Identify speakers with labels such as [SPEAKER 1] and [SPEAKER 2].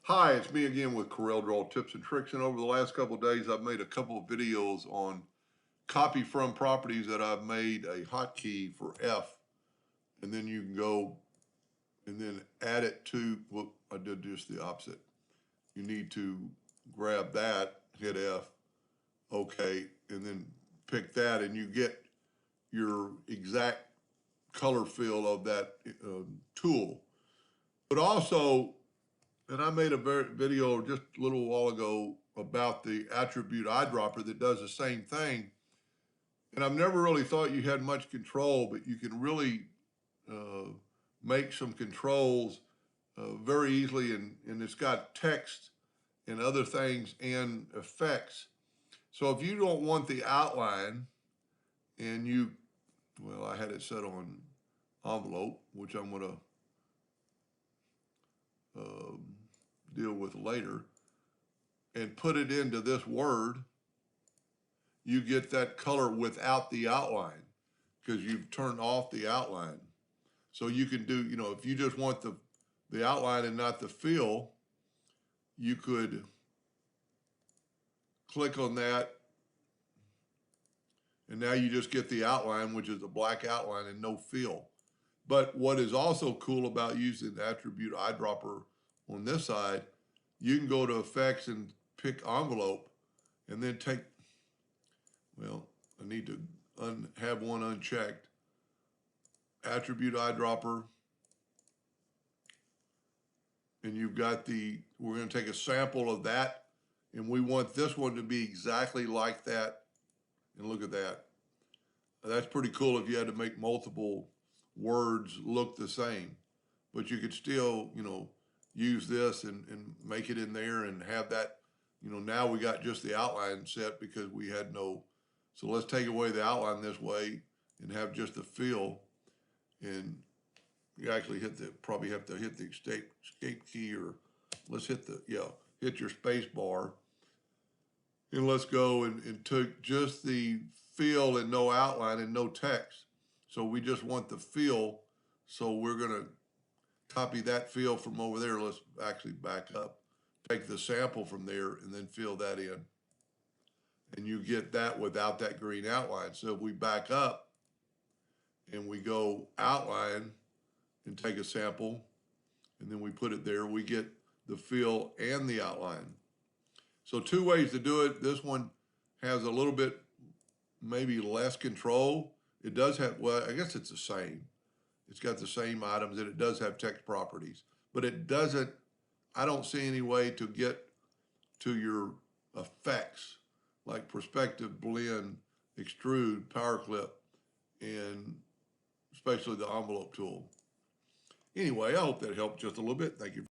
[SPEAKER 1] Hi, it's me again with Corel Draw Tips and Tricks, and over the last couple of days I've made a couple of videos on copy from properties that I've made a hotkey for F, and then you can go and then add it to, well, I did just the opposite. You need to grab that, hit F, okay, and then pick that, and you get your exact color fill of that tool. But also, and I made a video just a little while ago about the attribute eyedropper that does the same thing. And I've never really thought you had much control, but you can really uh, make some controls very easily. And it's got text and other things and effects. So if you don't want the outline and you, well, I had it set on envelope, which I'm going to deal with later, and put it into this word, you get that color without the outline because you've turned off the outline. So you can do, if you just want the outline and not the fill, you could click on that, and now you just get the outline, which is a black outline and no fill. But what is also cool about using the attribute eyedropper on this side, you can go to effects and pick envelope and then take, well, I need to have one unchecked. Attribute eyedropper, and you've got we're going to take a sample of that, and we want this one to be exactly like that. And look at that. That's pretty cool if you had to make multiple words look the same, but you could still, use this and make it in there and have that, now we got just the outline set because we had no, so let's take away the outline this way and have just the fill. And you actually probably have to hit the escape key, or let's hit hit your space bar. And let's go and took just the fill and no outline and no text. So we just want the fill. So we're gonna copy that fill from over there. Let's actually back up, take the sample from there and then fill that in. And you get that without that green outline. So if we back up and we go outline and take a sample, and then we put it there, we get the fill and the outline. So two ways to do it. This one has a little bit, maybe less control. It does have, well, I guess it's the same. It's got the same items, and it does have text properties, but it doesn't, I don't see any way to get to your effects like perspective, blend, extrude, power clip, and especially the envelope tool. Anyway, I hope that helped just a little bit. Thank you.